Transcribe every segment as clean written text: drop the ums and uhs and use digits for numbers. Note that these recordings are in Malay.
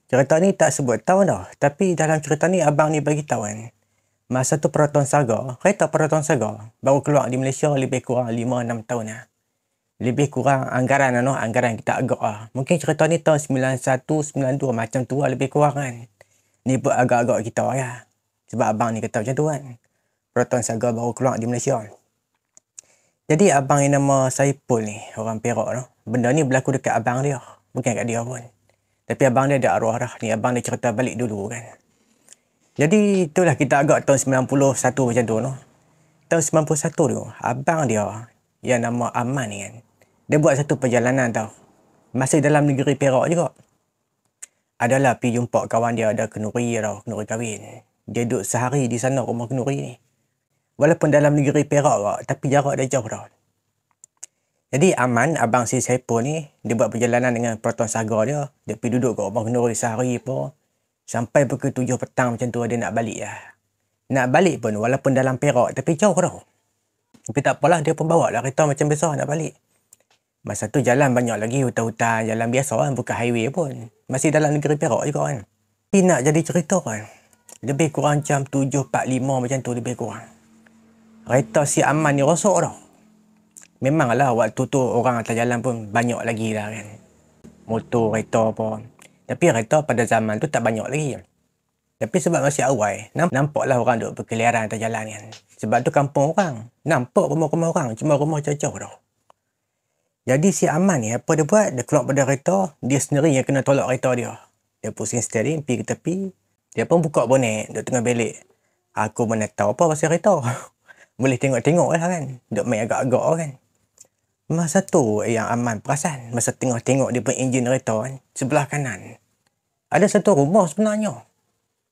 Cerita ni tak sebut tahun dah. Tapi dalam cerita ni abang ni bagi tahu kan. Masa tu Proton Saga, kereta Proton Saga baru keluar di Malaysia lebih kurang 5-6 tahun lah. Lebih kurang anggaran anggaran kita agak lah. Mungkin cerita ni tahun 91, 92 macam tu lah lebih kurang kan. Ni buat agak-agak kita lah. Sebab abang ni kata macam tu kan. Proton Saga baru keluar di Malaysia. Jadi abang yang nama Saipul ni, orang Perak tu. Benda ni berlaku dekat abang dia. Bukan kat dia pun. Tapi abang dia ada arwah dah. Ni abang dia cerita balik dulu kan. Jadi itulah kita agak tahun 91 macam tu. Tahun 91 tu, abang dia yang nama Aman ni kan. Dia buat satu perjalanan tau. Masih dalam negeri Perak juga. Adalah pergi jumpa kawan dia ada kenduri tau. Kenduri kahwin. Dia duduk sehari di sana rumah kenduri ni. Walaupun dalam negeri Perak kok, tapi jarak dia jauh tau. Jadi Aman, abang si Saipul ni, dia buat perjalanan dengan Proton Saga dia. Dia pergi duduk kat rumah kenduri sehari pun. Sampai pukul 7 petang macam tu dia nak balik lah. Nak balik pun walaupun dalam Perak, tapi jauh tau. Tapi tak apalah, dia pun bawa lah kereta macam biasa nak balik. Masa tu jalan banyak lagi, hutan-hutan, jalan biasa kan, bukan highway pun. Masih dalam negeri Perak juga kan. Tapi nak jadi cerita kan, lebih kurang jam 7.45 macam tu lebih kurang. Kereta si Aman ni rosak tau. Memanglah waktu tu orang atas jalan pun banyak lagi lah kan. Motor, kereta pun. Tapi kereta pada zaman tu tak banyak lagi. Tapi sebab masih awal, nampaklah orang duk berkeliaran atas jalan kan. Sebab tu kampung orang. Nampak rumah-rumah orang, cuma rumah jauh-jauh tau. Jadi si Aman ni apa dia buat? Dia keluar pada kereta, dia sendiri yang kena tolak kereta dia. Dia pusing steering, pergi ke tepi. Dia pun buka bonet, duk tengah belik. Aku mana tahu apa pasal kereta. Boleh tengok-tengok lah kan. Duk main agak-agak kan. Masa tu yang Aman perasan. Masa tengah tengok dia punya enjin kereta kan. Sebelah kanan. Ada satu rumah sebenarnya.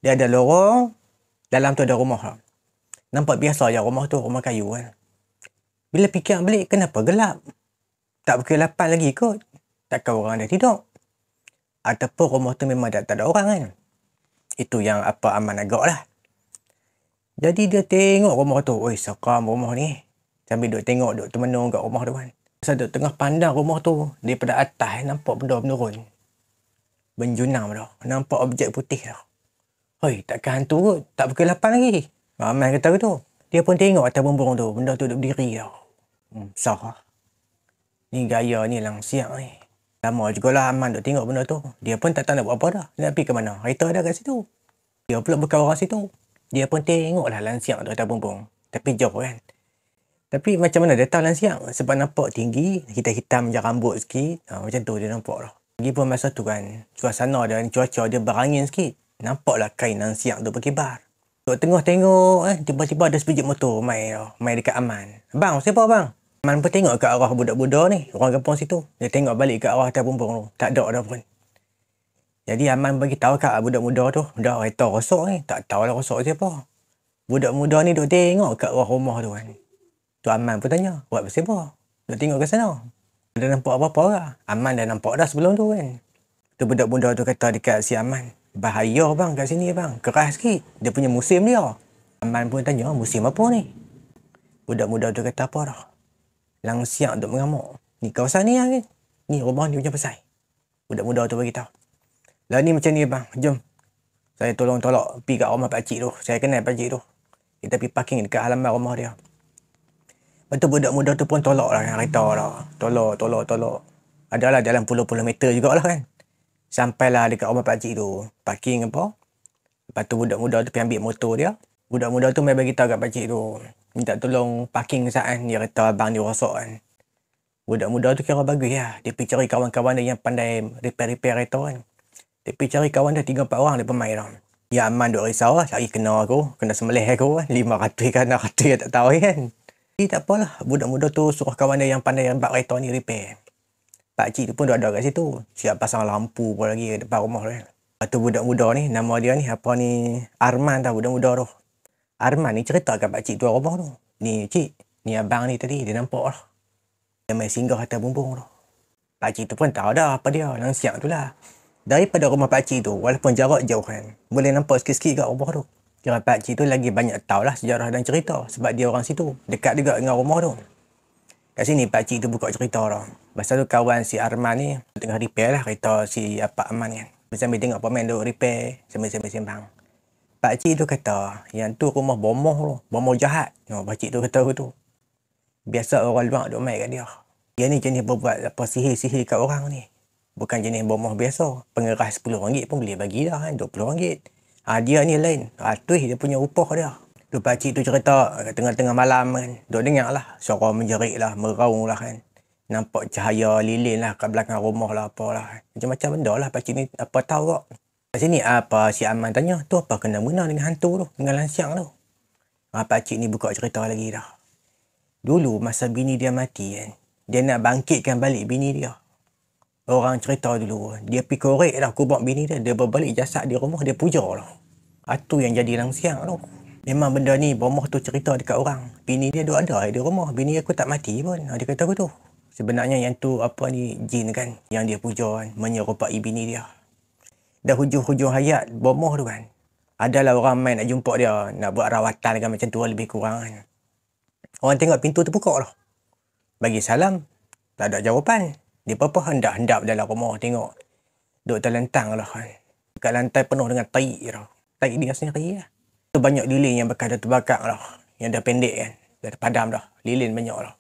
Dia ada lorong. Dalam tu ada rumah lah. Nampak biasa je rumah tu. Rumah kayu kan. Bila fikir balik kenapa gelap? Tak pukul 8 lagi kot. Takkan orang dah tidur. Ataupun rumah tu memang tak ada orang kan. Itu yang apa Aman agak lah. Jadi dia tengok rumah tu. Oi, seram rumah ni. Sambil duk tengok, duk termenung kat rumah tu kan. Masa duk tengah pandang rumah tu, daripada atas nampak benda menurun. Benjunam dah. Nampak objek putih dah. Hoi, takkan hantu kot. Tak pukul 8 lagi. Aman kata gitu. Dia pun tengok atas bumbung tu. Benda tu duk berdiri dah. Besar lah. Ni gaya ni langsiak ni. Lama jugalah Aman duk tengok benda tu. Dia pun tak tahu nak buat apa dah. Dia nak pergi ke mana. Kereta ada kat situ. Dia pula bukan orang situ. Dia pun tengok lah langsiak tu atas bumbung. Tapi jauh kan. Tapi macam mana dia tahu langsiak? Sebab nampak tinggi, hitam-hitam macam rambut sikit. Macam tu dia nampak lah. Lagipun masa tu kan, suasana dan cuaca dia berangin sikit. Nampaklah kain langsiak tu berkibar. Duk tengah tengok kan, tiba-tiba ada sebiji motor main dekat Aman. Bang, siapa bang? Aman pun tengok ke arah budak-budak ni, orang kampung situ. Dia tengok balik ke arah atas bumbung tu. Tak ada dah pun. Jadi Aman bagi tahu kat budak muda tu, dah kereta rosak ni. Tak tahulah rosak siapa. Budak muda ni duk tengok kat arah rumah tu kan. Tu Aman pun tanya, buat pasal apa? Duk tengok ke sana. Dia nampak apa-apa lah. Aman dah nampak dah sebelum tu kan. Tu budak muda tu kata dekat si Aman, bahaya bang kat sini bang, keras sikit. Dia punya musim dia. Aman pun tanya, musim apa ni? Budak muda tu kata apa dah? Langsiak duk mengamuk. Ni kawasan ni kan? Ni rumah ni macam pasal. Budak muda tu beritahu. Lah ni macam ni bang, jom. Saya tolong tolak pergi kat rumah pakcik tu. Saya kenal pakcik tu. Kita pergi parking dekat halaman rumah dia. Lepas tu budak muda tu pun tolak lah dengan kereta lah. Tolak. Adalah dalam puluh-puluh meter jugalah kan. Sampailah dekat rumah pakcik tu. Parking apa. Lepas tu budak muda tu pergi ambil motor dia. Budak muda tu main bagi tahu kat pakcik tu. Minta tolong parking saat kan. Dia kereta abang dia rosak kan. Budak muda tu kira bagus lah. Dia pergi cari kawan-kawan dia yang pandai repair kereta kan. Dia pergi cari kawan dia 3-4 orang dia pemain dah. Ya Aman duk risau lah. Cari kena aku. Kena sembelih aku kan. 500 kan 600 yang tak tahu kan. Jadi tak apalah, budak muda tu suruh kawan dia yang pandai buat kereta ni repair. Pakcik tu pun ada kat situ. Siap pasang lampu pun lagi depan rumah tu kan. Lepas tu budak muda ni, nama dia ni, apa ni, Arman tau budak muda tu. Arman ni cerita kat pakcik tu rumah tu. Ni cik, ni abang ni tadi, dia nampak lah. Dia main singgah atas bumbung tu. Pakcik tu pun tahu dah apa dia, langsiak tu lah. Daripada rumah pakcik tu, walaupun jarak jauh kan, boleh nampak sikit-sikit kat rumah tu. Kira pakcik tu lagi banyak tahulah sejarah dan cerita sebab dia orang situ. Dekat juga dengan rumah tu. Kat sini pakcik tu buka cerita dah. Pasal tu kawan si Arman ni tengah repair lah kereta si Pak Aman ni. Sambil tengok pemain duk repair, sambil sembang. Pakcik tu kata, yang tu rumah bomoh tu, bomoh jahat. Pakcik tu kata tu. Biasa orang luar duk main kat dia. Dia ni jenis berbuat apa sihir-sihir kat orang ni. Bukan jenis bomoh biasa. Pengeras RM10 pun boleh bagi dah kan, RM20. Dia ni lain. Tu dia punya upah dia. Tu pakcik tu cerita tengah-tengah malam kan. Duk dengar lah, suara menjerit lah, meraung lah kan. Nampak cahaya lilin lah kat belakang rumah lah apalah. Macam-macam benda lah pakcik ni apa tahu kok. Kat sini apa si Aman tanya, tu apa kena-mena dengan hantu tu, dengan lansiang tu. Pakcik ni buka cerita lagi dah. Dulu masa bini dia mati kan, dia nak bangkitkan balik bini dia. Orang cerita dulu, dia pergi korek dah kubur bini dia, dia berbalik jasad di rumah, dia puja lah. Itu yang jadi lansiang tu. Memang benda ni, bomoh tu cerita dekat orang. Bini dia duk ada di rumah, bini aku tak mati pun. Dia kata aku tu. Sebenarnya yang tu apa ni, jin kan, yang dia puja kan, menyerupai bini dia. Dah hujung-hujung hayat bomoh tu kan, adalah orang main nak jumpa dia, nak buat rawatan kan, macam tu lebih kurang kan. Orang tengok pintu terbuka lah. Bagi salam, tak ada jawapan. Dia apa hendak-hendak dalam rumah tengok. Duk terlentang lah kan. Dekat lantai penuh dengan tai lah. Tai dia sendiri lah. Tu banyak lilin yang bekas dah terbakar lah. Yang dah pendek kan. Dah padam dah. Lilin banyak lah.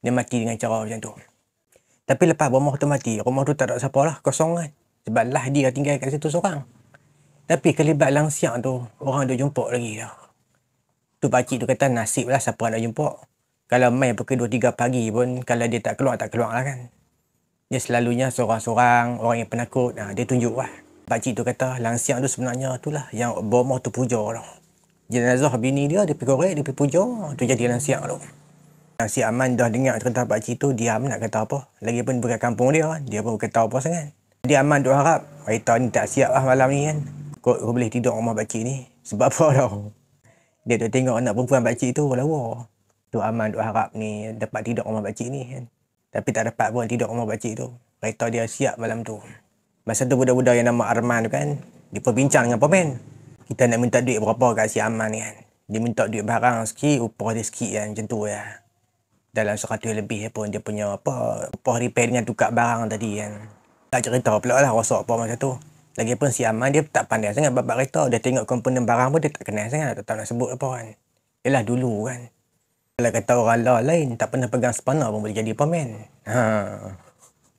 Dia mati dengan cara macam tu. Tapi lepas rumah tu mati, rumah tu tak ada siapa lah, kosong kan. Sebab lah dia tinggal kat situ seorang. Tapi kelibat langsiang tu, orang duk jumpa lagi dah. Tu pakcik tu kata nasib lah siapa nak jumpa. Kalau main pukul 2-3 pagi pun, kalau dia tak keluar lah kan. Dia selalunya seorang-seorang, orang yang penakut, dia tunjuk lah. Pakcik tu kata langsiang tu sebenarnya tu lah, yang bomoh tu puja lah. Jenazah bini dia pergi korek, dia pergi puja, tu jadi langsiang tu. Si Aman dah dengar cerita pakcik tu, diam nak kata apa. Lagipun bukan kampung dia kan, dia pun kata apa sangat. Jadi Aman duk harap, hari ni tak siap lah malam ni kan. Kau boleh tidur rumah pakcik ni. Sebab apa tau? Dia duk tengok anak perempuan pakcik tu lawa. Tu Aman duk harap ni dapat tidur rumah pakcik ni kan. Tapi tak dapat pun tidur rumah pakcik tu. Kereta dia siap malam tu. Masa tu budak-budak yang nama Arman tu kan, dia berbincang dengan pemain. Kita nak minta duit berapa kat si Aman ni kan. Dia minta duit barang sikit, upah dia sikit kan, macam tu ya. Dalam 100 lebih pun dia punya apa, upah repair dengan tukar barang tadi kan. Tak cerita pula lah rosak apa masa tu. Lagipun si Aman dia tak pandai sangat bab kereta. Dia tengok komponen barang pun dia tak kenal sangat. Tak nak sebut apa kan. Yelah dulu kan. Kalau kata orang lain tak pernah pegang spana pun boleh jadi pemain.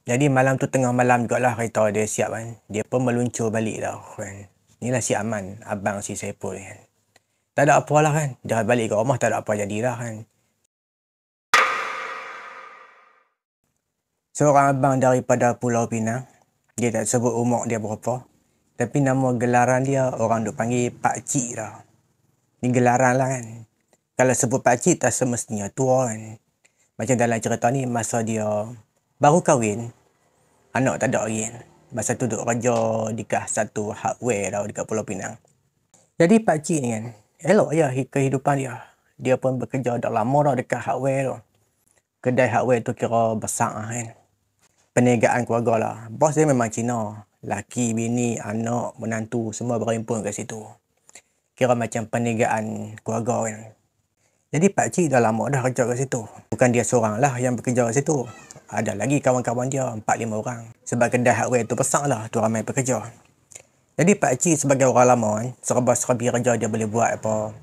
Jadi malam tu tengah malam jugalah kereta dia siap kan. Dia pun meluncur balik dah kan. Inilah si Aman, abang si Saipul kan. Tak ada apa lah kan. Dia balik ke rumah tak ada apa jadilah kan. Seorang abang daripada Pulau Pinang. Dia tak sebut umur dia berapa. Tapi nama gelaran dia orang duk panggil Pakcik dah. Ni gelaran lah kan. Kalau sebut pakcik tak semestinya tua kan. Macam dalam cerita ni masa dia baru kahwin, anak tak ada lagi kan. Masa tu duk kerja dekat satu hardware tau dekat Pulau Pinang. Jadi pakcik ni kan, elok je kehidupan dia. Dia pun bekerja dah lama dah dekat hardware tu. Kedai hardware tu kira besar kan. Perniagaan keluarga lah. Bos dia memang Cina. Laki, bini, anak, menantu semua berhimpun kat situ. Kira macam perniagaan keluarga kan. Jadi pakcik dah lama dah kerja kat situ. Bukan dia seorang lah yang bekerja kat situ. Ada lagi kawan-kawan dia, 4-5 orang. Sebab kedai hardware tu besar lah, tu ramai pekerja. Jadi pakcik sebagai orang lama kan, serba-serbi kerja dia boleh buat apa.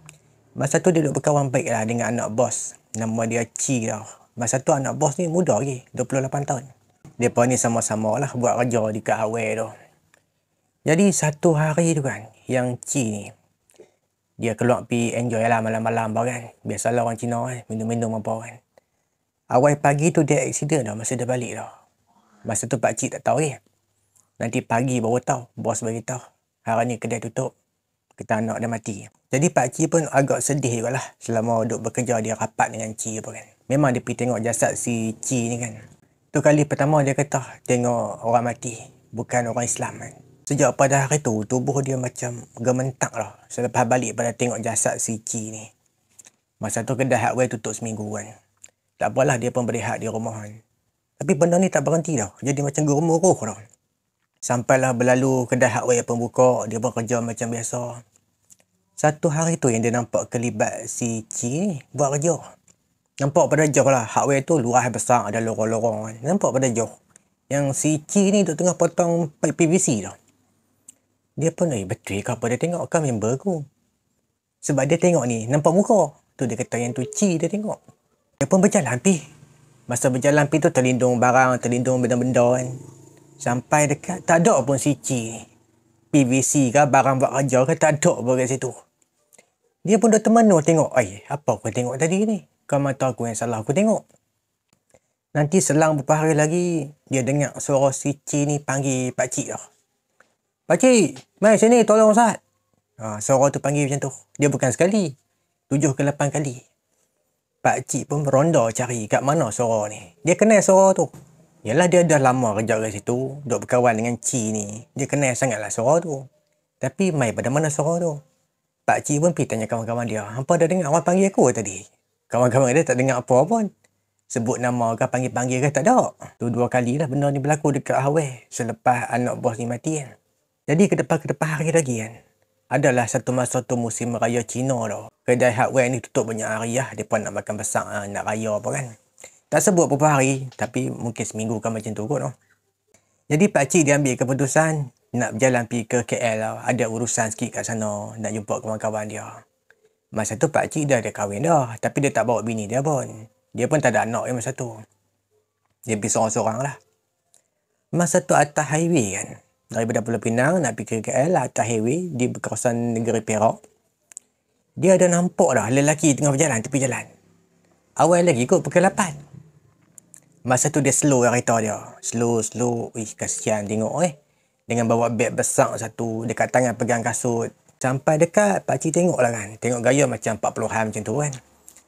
Masa tu dia duduk berkawan baik lah dengan anak bos. Nama dia Ci dah. Masa tu anak bos ni muda lagi, 28 tahun. Mereka ni sama-sama lah buat kerja dekat hardware tu. Jadi satu hari tu kan, yang Ci ni, dia keluar pergi enjoy lah malam-malam kan. Biasalah orang Cina kan, minum-minum apa kan. Awal pagi tu dia accident dah masa dia balik dah. Masa tu pakcik tak tahu Nanti pagi baru tahu, bos bagi tahu. Hari ni kedai tutup, kita anak dia mati. Jadi pakcik pun agak sedih juga lah. Selama duduk bekerja dia rapat dengan Ci apa kan. Memang dia pergi tengok jasad si Ci ni kan. Tu kali pertama dia kata tengok orang mati, bukan orang Islam kan. Sejak pada hari tu, tubuh dia macam gementak lah. Selepas balik pada tengok jasad si Ci ni. Masa tu kedai hardware tutup seminggu kan. Tak apalah dia pun berehat di rumah kan. Tapi benda ni tak berhenti dah. Jadi macam gemuruh dah. Sampailah berlalu kedai hardware pun buka, dia pun kerja macam biasa. Satu hari tu yang dia nampak kelibat si Ci ni buat kerja. Nampak pada jauh lah, hardware tu luas besar, ada lorong-lorong kan. Nampak pada jauh. Yang si Ci ni duk tengah potong pipe PVC dah. Dia pun, betul ke apa dia tengok kau member aku. Sebab dia tengok ni, nampak muka. Tu dia kata yang tu Ci dia tengok. Dia pun berjalan pi. Masa berjalan pi tu terlindung barang, terlindung benda-benda kan. Sampai dekat, tak ada pun si Ci ni. PVC ke, barang buat kerja ke, tak ada pun kat situ. Dia pun dah termenung tengok, apa aku tengok tadi ni? Kau mata aku yang salah aku tengok. Nanti selang beberapa hari lagi, dia dengar suara si Ci ni panggil pakcik dah. Pakcik, mai sini tolong Ustaz. Suara tu panggil macam tu. Dia bukan sekali. 7 ke 8 kali. Pakcik pun meronda cari kat mana suara ni. Dia kenal suara tu. Yalah dia dah lama kerja kat situ. Duk berkawan dengan Ci ni. Dia kenal sangatlah suara tu. Tapi mai pada mana suara tu? Pakcik pun pergi tanya kawan-kawan dia. Hampa dah dengar orang panggil aku tadi? Kawan-kawan dia tak dengar apa pun. Sebut nama ke panggil-panggil ke tak ada. Tu 2 kali lah benda ni berlaku dekat Hawai. Selepas anak bos ni mati kan. Jadi ke depan hari lagi kan. Adalah satu masa tu musim raya Cina tu. Kedai hardware ni tutup banyak hari lah. Mereka nak makan besar, nak raya apa kan. Tak sebut beberapa hari. Tapi mungkin seminggu kan macam tu kot tu. Jadi pakcik dia ambil keputusan. Nak berjalan pergi ke KL lah. Ada urusan sikit kat sana. Nak jumpa kawan-kawan dia. Masa tu pakcik dah ada kahwin dah. Tapi dia tak bawa bini dia pun. Dia pun tak ada anak masa tu. Dia pergi seorang-seorang lah. Masa tu atas highway kan. Daripada Pulau Pinang nak pergi ke KL atas highway di kawasan negeri Perak. Dia ada nampak dah lelaki tengah berjalan tepi jalan. Awal lagi kot pukul 8. Masa tu dia slow kereta dia. Slow. Kasihan tengok Dengan bawa beg besar satu. Dekat tangan pegang kasut. Sampai dekat pakcik tengok lah kan. Tengok gaya macam 40-an macam tu kan.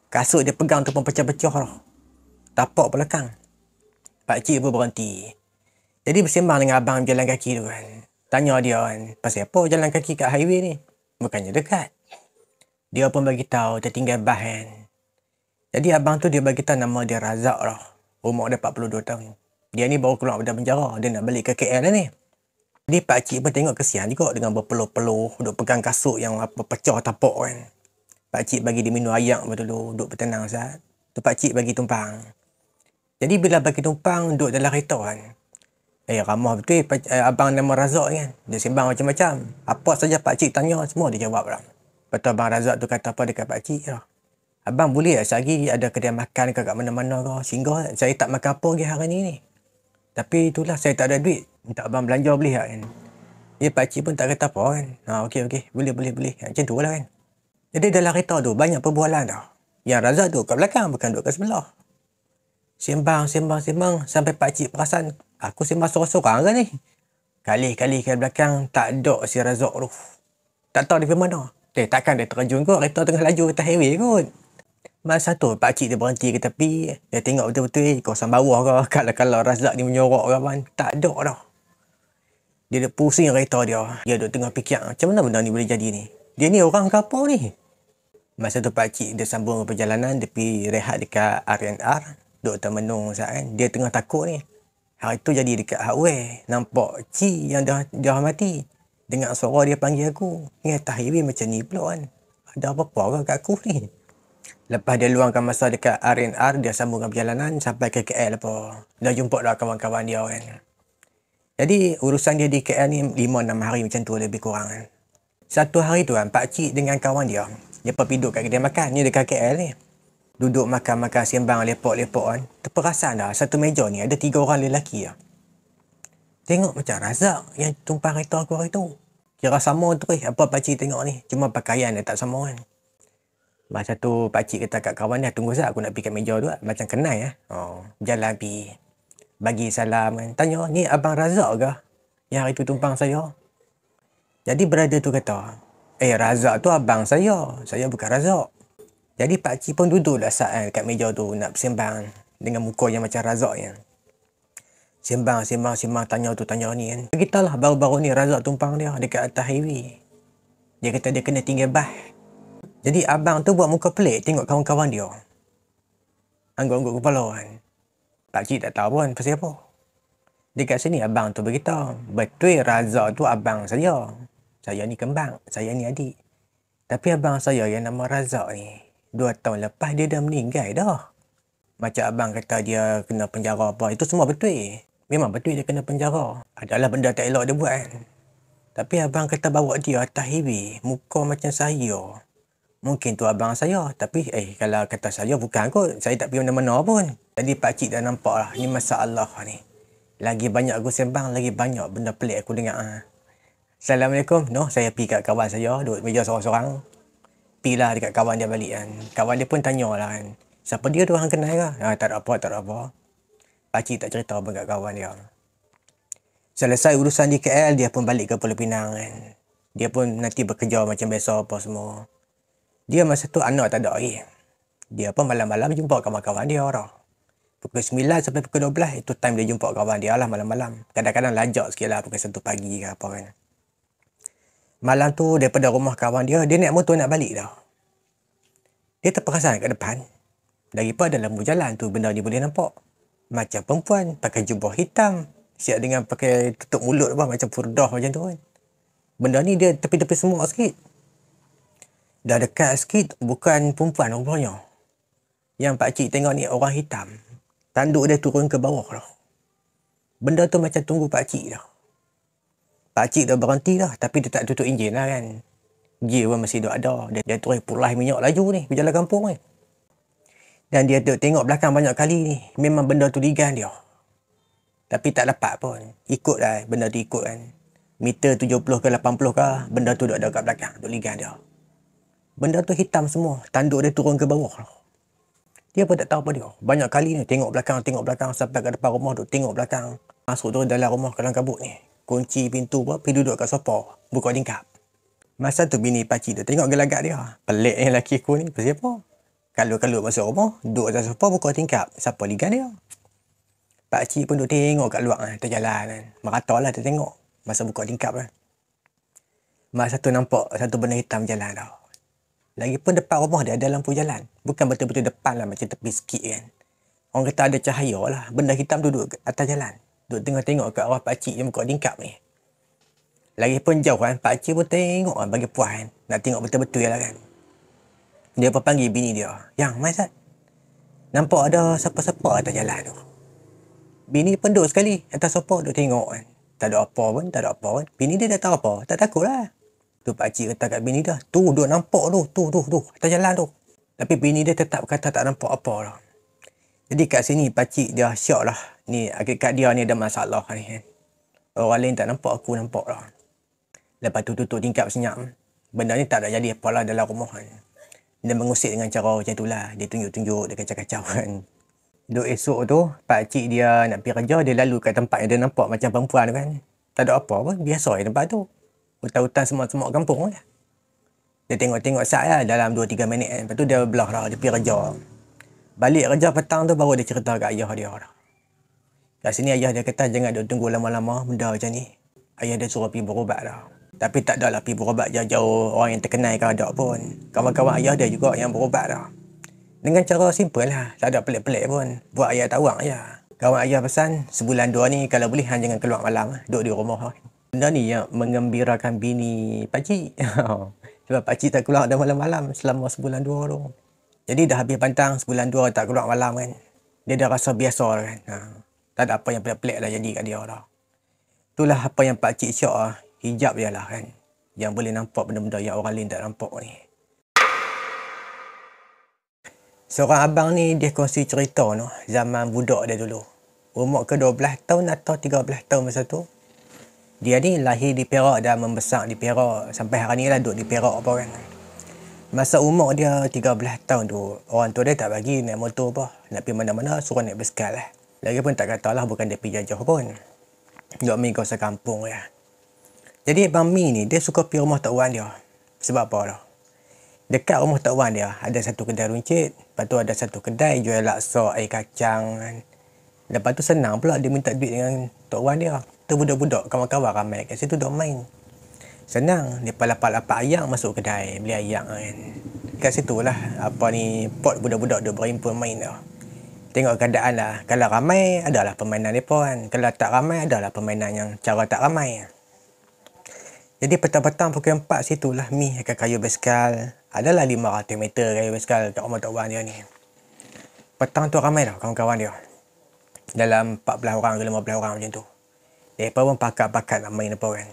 Kasut dia pegang tu pun pecah-pecah dah. Tapak belakang. Pakcik pun berhenti. Jadi bersembang dengan abang jalan kaki tu kan. Tanya dia kan. Pasal apa jalan kaki kat highway ni? Bukannya dekat. Dia pun bagi tahu tertinggal bas kan. Jadi abang tu dia bagi tahu nama dia Razak dah. Umur dia 42 tahun. Dia ni baru keluar dari penjara. Dia nak balik ke KL lah ni. Jadi pakcik pun tengok kesian juga dengan berpeluh-peluh. Duk pegang kasut yang pecah tapak kan. Pakcik bagi dia minum ayak dulu. Duk bertenang Ustaz. Tu pakcik bagi tumpang. Jadi bila bagi tumpang duduk dalam kereta kan. Ramah betul abang nama Razak kan. Dia sembang macam-macam. Apa saja pakcik tanya semua dia jawab lah. Lepas tu abang Razak tu kata apa dekat pakcik lah. Abang boleh tak sehari ada kedai makan ke kat mana-mana ke. Sehingga saya tak makan apa lagi hari ni. Tapi itulah saya tak ada duit. Minta abang belanja beli kan. Pakcik pun tak kata apa kan. Okey. Boleh. Macam tu lah kan. Jadi dalam kereta tu banyak perbualan dah. Yang Razak tu kat belakang bukan duduk kat sebelah. Sembang. Sampai pakcik perasan. Aku sembang sorang-sorang ke ni? Kali-kali ke belakang tak ada si Razak tu. Tak tahu dia ke mana. Takkan dia terjun kot. Kereta tengah laju atas highway kot. Masa tu pakcik dia berhenti ke tepi. Dia tengok betul-betul kawasan bawah ke. Kalau Razak ni menyorok ke apa. Tak ada dah. Dia pusing kereta dia. Dia duduk tengah fikir macam mana benda ni boleh jadi ni. Dia ni orang ke apa ni? Masa tu pakcik dia sambung perjalanan. Dia pergi rehat dekat R&R. Duduk termenung kan. Dia tengah takut ni. Hari tu jadi dekat hardware. Nampak Ci yang dah mati. Dengar suara dia panggil aku. Ni atas highway macam ni pula kan. Ada apa-apa ke kat aku ni? Lepas dia luangkan masa dekat R&R. Dia sambungkan perjalanan sampai ke KL apa. Dah jumpa dah kawan-kawan dia kan. Jadi urusan dia di KL ni 5-6 hari macam tu lebih kurang kan. Satu hari tu kan pakcik dengan kawan dia. Dia pergi duduk kat kedai makan. Ni dekat KL ni. Duduk makan-makan sembang lepok-lepok kan. Terperasan dah satu meja ni ada 3 orang lelaki lah. Tengok macam Razak yang tumpang kereta aku hari tu. Kira sama tu apa pakcik tengok ni. Cuma pakaian dia tak sama kan. Masa tu pakcik kata kat kawan dia, tunggu Zak aku nak pergi kat meja tu lah. Macam kenal jalan pergi. Bagi salam kan. Tanya, ni abang Razak ke? Yang hari tu tumpang saya. Jadi brother tu kata, Razak tu abang saya. Saya bukan Razak. Jadi pakcik pun duduk dah saat kat meja tu nak bersembang dengan muka yang macam Razak yang. Sembang, tanya tu, tanya ni kan. Begitulah baru-baru ni Razak tumpang dia dekat atas highway. Dia kata dia kena tinggal bas. Jadi abang tu buat muka pelik tengok kawan-kawan dia. Angguk-angguk kepala kan. Pakcik tak tahu pun pasal apa. Dekat sini abang tu beritahu. Betul Razak tu abang saya. Saya ni kembang, saya ni adik. Tapi abang saya yang nama Razak ni. 2 tahun lepas dia dah meninggal dah. Macam abang kata dia kena penjara apa. Itu semua betul. Memang betul dia kena penjara. Adalah benda tak elok dia buat kan. Tapi abang kata bawa dia atas highway, muka macam saya. Mungkin tu abang saya, tapi kalau kata saya bukan kot. Saya tak pergi mana-mana pun. Jadi pakcik dah nampak lah, ni masalah ni. Lagi banyak aku sembang, lagi banyak benda pelik aku dengar. Assalamualaikum. No, saya pergi kat kawan saya, duduk meja seorang-seorang. Pergilah dekat kawan dia balik kan. Kawan dia pun tanya lah kan. Siapa dia tu orang kenal ke? Tak ada apa, tak ada apa. Pakcik tak cerita apa kat kawan dia. Selesai urusan di KL, dia pun balik ke Pulau Pinang kan. Dia pun nanti bekerja macam biasa apa semua. Dia masa tu anak tak ada lagi. Dia pun malam-malam jumpa kawan-kawan dia orang. Pukul 9 sampai pukul 12, itu time dia jumpa kawan dia lah malam-malam. Kadang-kadang lajak sikit lah pukul 1 pagi ke apa kan. Malam tu daripada rumah kawan dia, dia naik motor nak balik dah. Dia terperasan kat depan. Daripada dalam jalan tu benda ni boleh nampak. Macam perempuan pakai jubah hitam. Siap dengan pakai tutup mulut apa, macam furdah macam tu kan. Benda ni dia tepi-tepi semua sikit. Dah dekat sikit, bukan perempuan rupanya. Yang pakcik tengok ni orang hitam. Tanduk dia turun ke bawah dah. Benda tu macam tunggu pakcik dah. Pakcik dah berhenti dah, tapi dia tak tutup enjin lah kan. Gear pun masih ada. Dia terus pulai minyak laju ni, berjalan kampung ni. Dan dia tengok belakang banyak kali ni. Memang benda tu ligan dia. Tapi tak dapat pun. Ikut lah, benda tu ikut kan. Meter 70 ke 80 ke, benda tu duduk kat belakang, duduk ligan dia. Benda tu hitam semua, tanduk dia turun ke bawah. Dia pun tak tahu apa dia. Banyak kali ni, tengok belakang, sampai ke depan rumah, duduk tengok belakang. Masuk tu dalam rumah kelang kabut ni. Kunci pintu pun, pergi duduk kat sofa, buka tingkap. Masa tu bini pakcik tu tengok gelagat dia. Pelik ni lelaki aku ni, pasal apa? Kalau masuk rumah, duduk atas sofa, buka tingkap. Siapa ligan dia? Pakcik pun duduk tengok kat luar kan, terjalan kan. Merata lah dia tengok, masa buka tingkap kan. Masa tu nampak satu benda hitam jalan dah. Lagipun depan rumah dia ada lampu jalan. Bukan betul-betul depan lah, macam tepi sikit kan. Orang kata ada cahaya lah. Benda hitam duduk atas jalan. Duduk tengok-tengok kat arwah pakcik yang buka tingkap ni. Lagipun jauh kan, pakcik pun tengok kan, bagi puas kan. Nak tengok betul-betul lah kan. Dia pun panggil bini dia. Yang, mai Sat. Nampak ada siapa-siapa atas jalan tu. Bini pun duduk sekali atas sofa, duduk tengok kan. Tak ada apa pun. Bini dia dah tahu apa, tak takut lah. Tu pakcik kata kat bini dia, tu duduk nampak tu, atas jalan tu. Tapi bini dia tetap kata tak nampak apa lah. Jadi kat sini pakcik dia syok lah. Ni kat dia ni ada masalah ni kan. Orang lain tak nampak, aku nampak lah. Lepas tu tutup tingkap senyap. Benda ni tak ada jadi apalah dalam rumah kan. Dia mengusik dengan cara macam tu lah. Dia tunjuk-tunjuk, dia kacau-kacau kan. Duk esok tu, pakcik dia nak pergi kerja, dia lalu kat tempat yang dia nampak macam perempuan tu kan. Tak ada apa pun, biasa je tempat tu. Hutan-hutan semua kampung lah. Dia tengok-tengok sat lah dalam 2-3 minit kan. Lepas tu dia belah lah, dia pergi kerja. Balik kerja petang tu baru dia cerita kat ayah dia lah. Kat sini ayah dia kata jangan duk tunggu lama-lama benda macam ni. Ayah dia suruh pergi berubat dah. Tapi tak adalah pergi berubat jauh-jauh orang yang terkenal ke ada pun. Kawan-kawan ayah dia juga yang berubat dah. Dengan cara simple lah, tak ada pelik-pelik pun. Buat ayah tawang je. Kawan ayah pesan, sebulan 2 ni kalau boleh jangan keluar malam. Duduk di rumah. Benda ni yang mengembirakan bini pakcik. Sebab pakcik tak keluar dah malam-malam selama sebulan 2 tu. Jadi dah habis pantang, sebulan 2 tak keluar malam kan. Dia dah rasa biasa kan. Tak ada apa yang pelik-pelik dah jadi kat dia dah. Itulah apa yang pakcik syok lah. Hijab je lah kan. Yang boleh nampak benda-benda yang orang lain tak nampak ni. Seorang abang ni dia kongsi cerita no, zaman budak dia dulu. Umur ke 12 tahun atau 13 tahun masa tu. Dia ni lahir di Perak dan membesar di Perak. Sampai hari ni lah duduk di Perak apa kan. Masa umur dia 13 tahun tu, orang tua dia tak bagi naik motor apa. Nak pergi mana-mana suruh naik basikal lah. Lagipun tak katalah bukan dia pergi jajah pun. Duduk main kawasan kampung lah. Jadi Abang Mi ni dia suka pergi rumah Tok Wan dia. Sebab apa dah? Dekat rumah Tok Wan dia ada satu kedai runcit. Lepas tu ada satu kedai jual laksa, air kacang. Lepas tu senang pula dia minta duit dengan Tok Wan dia. Tu budak-budak kawan-kawan ramai kat situ duk main. Senang, dia lapak-lapak ayam masuk kedai, beli ayam kan. Kat situ lah apa ni pot budak-budak duk berhimpun main dah. Tengok keadaan lah. Kalau ramai adalah permainan depa kan. Kalau tak ramai adalah permainan yang cara tak ramai. Jadi petang-petang pukul 4 situlah Mi akan kayu basikal. Adalah 500 meter kayu basikal kat rumah Tok Wan dia ni. Petang tu ramai dah kawan-kawan dia. Dalam 14 orang ke 15 orang macam tu. Mereka pun pakat-pakat nak main apa kan.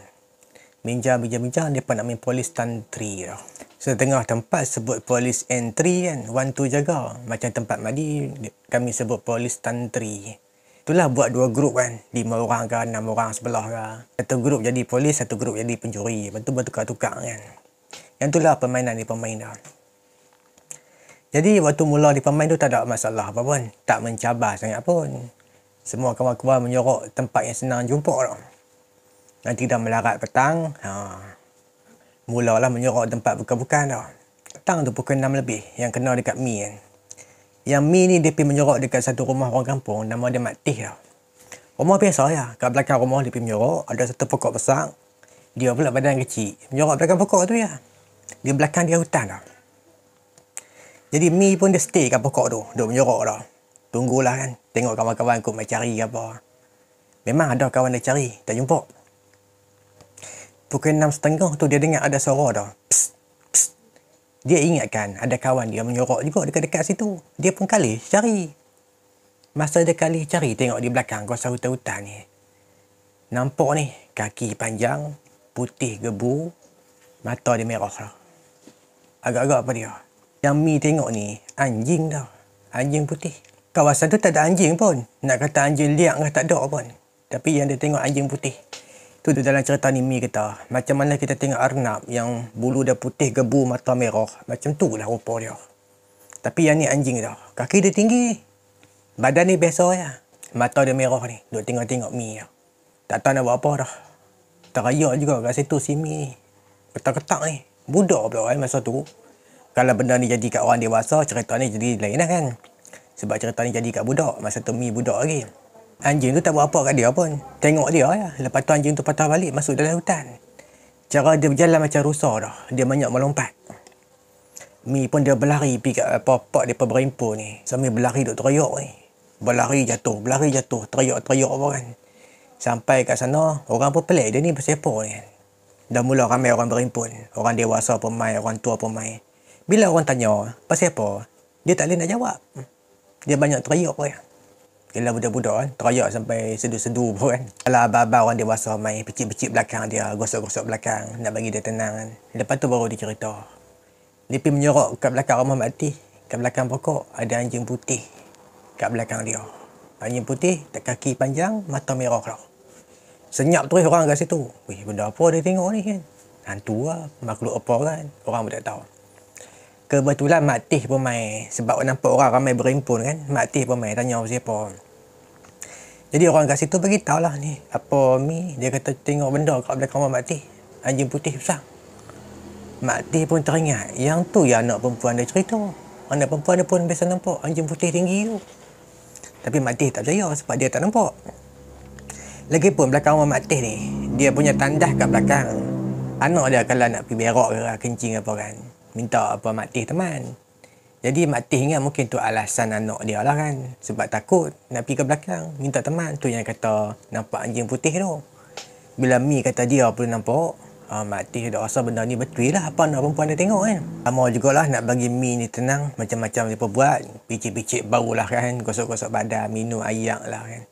Bincang, mereka nak main polis tantri tau. Setengah tempat sebut polis entry kan, one two jaga. Macam tempat mandi, kami sebut polis tantri. Itulah buat 2 grup kan, 5 orang ke 6 orang sebelah ke. Satu grup jadi polis, satu grup jadi pencuri. Lepas tu bertukar-tukar kan. Yang itulah permainan di pemain dah. Jadi waktu mula di pemain tu tak ada masalah apa pun. Tak mencabar sangat pun. Semua kawan-kawan menyorok tempat yang senang jumpa tau. Nanti dah melarat petang, mulalah menyorok tempat bukan-bukan dah. Petang tu pukul 6 lebih, yang kena dekat Mi kan. Yang Mi ni dia pergi menyorok dekat satu rumah orang kampung, nama dia Mak Tih dah. Rumah biasa ya, kat belakang rumah dia pergi menyorok, ada satu pokok besar. Dia pula badan kecil, menyorok belakang pokok tu ya. Di belakang dia hutan dah. Jadi Mi pun dia stay kat pokok tu, duduk menyorok dah. Tunggulah kan, tengok kawan-kawan kot main cari ke apa. Memang ada kawan dia cari, tak jumpa. Pukul 6.30 tu dia dengar ada suara dah. Psst, psst. Dia ingatkan ada kawan dia menyorok juga dekat-dekat situ. Dia pun kali cari. Masa dia kali cari, tengok di belakang kawasan hutan-hutan ni. Nampak ni, kaki panjang, putih gebu, mata dia merah dah. Agak-agak apa dia? Yang Mi tengok ni, anjing dah. Anjing putih. Kawasan tu tak ada anjing pun. Nak kata anjing liak ke tak ada pun. Tapi yang dia tengok anjing putih. Tu dalam cerita ni Mi kata, macam mana kita tengok arnab yang bulu dia putih, gebu, mata merah. Macam tu lah rupa dia. Tapi yang ni anjing dah. Kaki dia tinggi. Badan ni biasa ya. Mata dia merah ni. Duk tengok-tengok Mi dah. Tak tahu nak buat apa dah. Terayak juga kat situ si Mi ni. Ketak-ketak ni. Budak pula masa tu. Kalau benda ni jadi kat orang dewasa, cerita ni jadi lain lah kan. Sebab cerita ni jadi kat budak. Masa tu Mi budak lagi. Anjing tu tak buat apa kat dia pun. Tengok dia ya. Lepas tu anjing tu patah balik masuk dalam hutan. Cara dia berjalan macam rusa dah. Dia banyak melompat. Mi pun dia berlari pergi kat pokok dia berimpun ni. Sambil berlari duk teriak ni. Berlari jatuh, teriak apa kan. Sampai kat sana, orang pun pelik dia ni pasal apa ni. Dah mula ramai orang berimpun. Orang dewasa pun mai, orang tua pun mai. Bila orang tanya, pasal apa? Dia tak boleh nak jawab. Dia banyak teriak kan. Yelah budak-budak kan, teriak sampai sedu-sedu pun kan. Kalau abang-abang orang dewasa main pecik-pecik belakang dia, gosok-gosok belakang, nak bagi dia tenang kan. Lepas tu baru dia cerita. Dia pergi menyorok kat belakang rumah Mak Tih. Kat belakang pokok, ada anjing putih kat belakang dia. Anjing putih, kaki panjang, mata merah lah. Senyap terus orang kat situ. Weh, benda apa dia tengok ni kan? Hantu lah, makhluk apa kan? Orang pun tak tahu. Kebetulan Mak Tih pun main. Sebab nampak orang ramai berimpun kan. Mak Tih pun main tanya siapa. Jadi orang kat situ bagi tahu lah ni. Apa Mi? Dia kata tengok benda kat belakang rumah Mak Tih. Anjing putih besar. Mak Tih pun teringat. Yang tu ya anak perempuan dia cerita. Anak perempuan dia pun biasa nampak anjing putih tinggi tu. Tapi Mak Tih tak percaya sebab dia tak nampak. Lagipun belakang rumah Mak Tih ni, dia punya tandas kat belakang. Anak dia kalau nak pergi berak ke kencing apa kan, minta apa Mak Tih teman. Jadi Mak Tih ingat mungkin tu alasan anak dia lah kan. Sebab takut nak pergi ke belakang, minta teman. Tu yang kata nampak anjing putih tu. Bila Mi kata dia pun nampak, Mak Tih dah rasa benda ni betul lah apa anak perempuan dia tengok kan. Lama jugalah nak bagi Mi ni tenang. Macam-macam dia buat. Picit-picit bau lah kan. Gosok-gosok badan, minum air lah kan.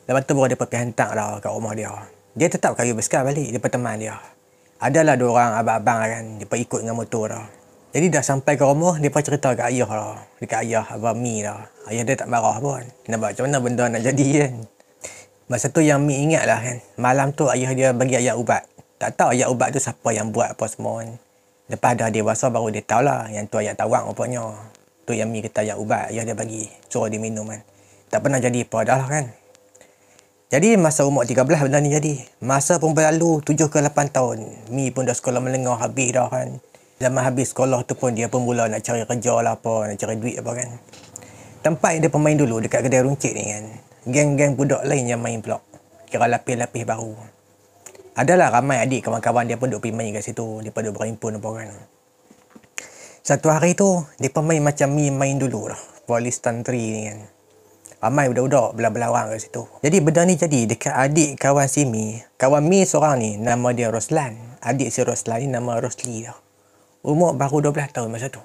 Lepas tu baru dia pergi hantar lah kat rumah dia. Dia tetap kayu bersekal balik. Dia teman dia. Adalah 2 orang abang-abang kan. Dia ikut dengan motor dah. Jadi dah sampai ke rumah, dia cerita kat ayah lah. Dekat ayah abang Mi lah. Ayah dia tak marah pun. Nampak macam mana benda nak jadi kan. Masa tu yang Mi ingat lah kan. Malam tu ayah dia bagi ayat ubat. Tak tahu ayat ubat tu siapa yang buat apa semua kan. Lepas dah dewasa baru dia tahu lah. Yang tu ayat tawang rupanya. Tu yang Mi kata ayat ubat. Ayah dia bagi. Suruh dia minum kan. Tak pernah jadi apa dah lah kan. Jadi masa umur 13 benda ni jadi. Masa pun berlalu 7 ke 8 tahun. Mi pun dah sekolah menengah habis dah kan. Zaman habis sekolah tu pun dia pun mula nak cari kerja lah apa. Nak cari duit apa kan. Tempat yang dia pemain dulu dekat kedai runcit ni kan. Geng-geng budak lain yang main pula. Kira lapis-lapis baru. Adalah ramai adik kawan-kawan dia pun duk pergi main kat situ. Dia pun duk berimpun apa kan. Satu hari tu, dia pemain macam Mi main dulu lah. Polis tantri ni kan. Ramai budak-budak belah-belah orang kat situ. Jadi benda ni jadi dekat adik kawan si Mi. Kawan Mi seorang ni nama dia Roslan. Adik si Roslan ni nama Rosli dah. Umur baru 12 tahun masa tu.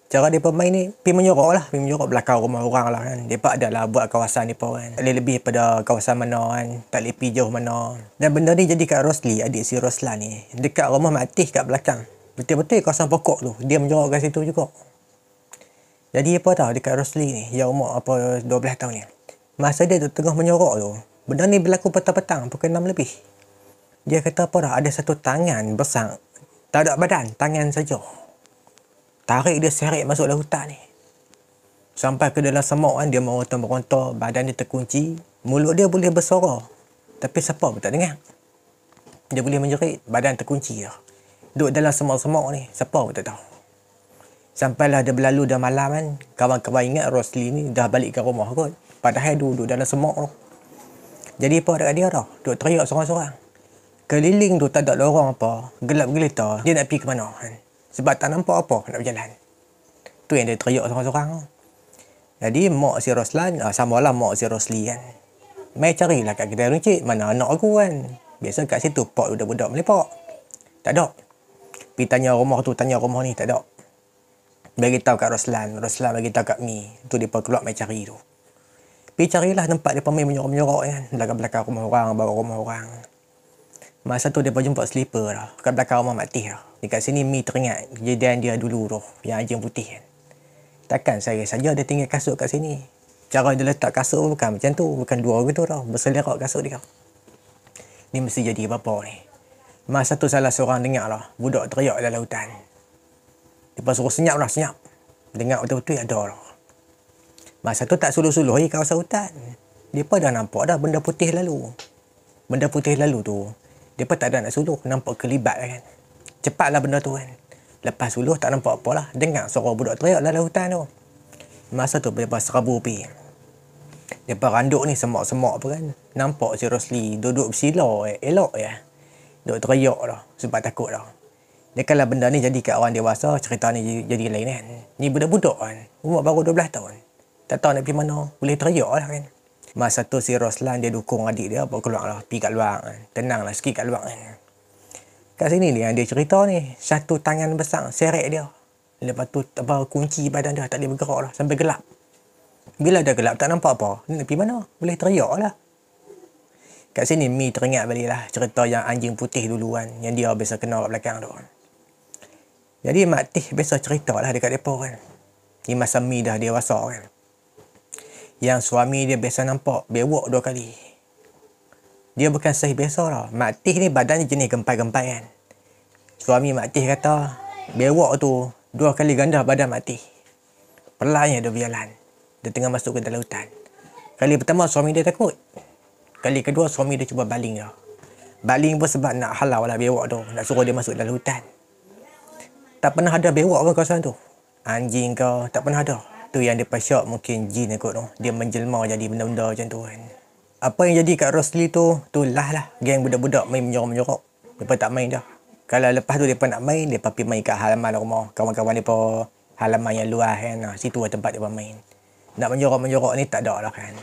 Cara mereka main ni, pergi menyorok lah. Pergi menyorok belakang rumah orang lah kan. Mereka adalah buat kawasan mereka kan. Tak boleh lebih pada kawasan mana kan. Tak boleh pergi jauh mana. Dan benda ni jadi kat Rosli, adik si Roslan ni. Dekat rumah Mak Tih kat belakang. Betul-betul kawasan pokok tu. Dia menyorok kat situ juga. Jadi apa tahu dekat Rosli ni, yang umur apa 12 tahun ni. Masa dia tu tengah menyorok tu, benda ni berlaku petang-petang, pukul 6 lebih. Dia kata apa dah, ada satu tangan besar. Tak ada badan, tangan saja. Tarik dia seret masuk dalam hutan ni. Sampai ke dalam semak kan, dia meronta-meronta, badan dia terkunci. Mulut dia boleh bersuara. Tapi siapa pun tak dengar. Dia boleh menjerit, badan terkunci dah. Duduk dalam semak-semak ni, siapa pun tak tahu. Sampailah dia berlalu dah malam kan, kawan-kawan ingat Rosli ni dah balik ke rumah kot. Padahal duduk dalam semak tu. Jadi apa dekat dia dah, duduk teriak seorang-seorang. Keliling tu tak ada lorong apa, gelap gelita, dia nak pergi ke mana kan. Sebab tak nampak apa nak berjalan. Tu yang dia teriak seorang-seorang tu. Jadi mak si Roslan, samalah mak si Rosli kan. Mai carilah kat kedai runcit, mana anak aku kan. Biasa kat situ pak budak-budak melepak. Tak ada. Pergi tanya rumah tu, tanya rumah ni, tak ada. Bagi tahu kat Roslan bagi tahu kat Mi. Tu dia keluar mai cari tu. Pergi carilah tempat dia main menyorok-menyorok kan. Belakang-belakang rumah orang, bawah rumah orang. Masa tu dia jumpa slipper dah. Kat belakang rumah Mak Tih dah. Dekat sini Mi teringat kejadian dia dulu tu. Yang anjing putih kan. Takkan saya saja dia tinggal kasut kat sini. Cara dia letak kasut bukan macam tu. Bukan dua gitu tau. Berselerak kasut dia. Ni mesti jadi apa ni. Masa tu salah seorang dengar lah. Budak teriak dalam hutan. Dia suruh senyap lah, senyap. Dengar betul-betul ada lah. Masa tu tak suluh-suluh lagi kawasan hutan. Dia dah nampak dah benda putih lalu. Benda putih lalu tu. Dia tak ada nak suluh. Nampak kelibat kan. Cepatlah benda tu kan. Lepas suluh tak nampak apa lah. Dengar suara budak teriak dalam hutan tu. Masa tu dia serabu pergi. Dia randuk ni semak-semak apa kan. Nampak si Rosli duduk bersila elok ya. Duduk teriak dah. Sebab takut dah. Dia kalau benda ni jadi kat orang dewasa, cerita ni jadi lain kan. Ni budak-budak kan. Umur baru 12 tahun. Tak tahu nak pergi mana. Boleh teriak lah kan. Masa tu si Roslan dia dukung adik dia bawa keluar lah. Pergi kat luar kan. Tenang lah sikit kat luar kan. Kat sini ni yang dia cerita ni. Satu tangan besar seret dia. Lepas tu kunci badan dia tak boleh bergerak lah. Sampai gelap. Bila dah gelap tak nampak apa. Ni nak pergi mana? Boleh teriak lah. Kat sini Mi teringat balik lah. Cerita yang anjing putih dulu kan. Yang dia biasa kenal kat belakang tu kan. Jadi Mak Tih biasa cerita lah dekat mereka kan. Ni masa Mi dah dewasa kan. Yang suami dia biasa nampak bewok 2 kali. Dia bukan sahih biasa lah. Mak Tih ni badan jenis gempai-gempai kan. Suami Mak Tih kata, bewok tu 2 kali ganda badan Mak Tih. Pelannya dia berjalan. Dia tengah masuk ke dalam hutan. Kali pertama suami dia takut. Kali kedua suami dia cuba baling dah. Baling pun sebab nak halau lah bewok tu. Nak suruh dia masuk dalam hutan. Tak pernah ada bewok pun kawasan tu. Anjing ke, tak pernah ada. Tu yang dia pasyak mungkin jin kot tu. Dia menjelma jadi benda-benda macam tu kan. Apa yang jadi kat Rosli tu, lah. Geng budak-budak main menyorok-menyorok. Mereka tak main dah. Kalau lepas tu mereka nak main, mereka pergi main kat halaman rumah. Kawan-kawan mereka halaman yang luas kan. Situ lah tempat mereka main. Nak menyorok-menyorok ni tak ada lah kan.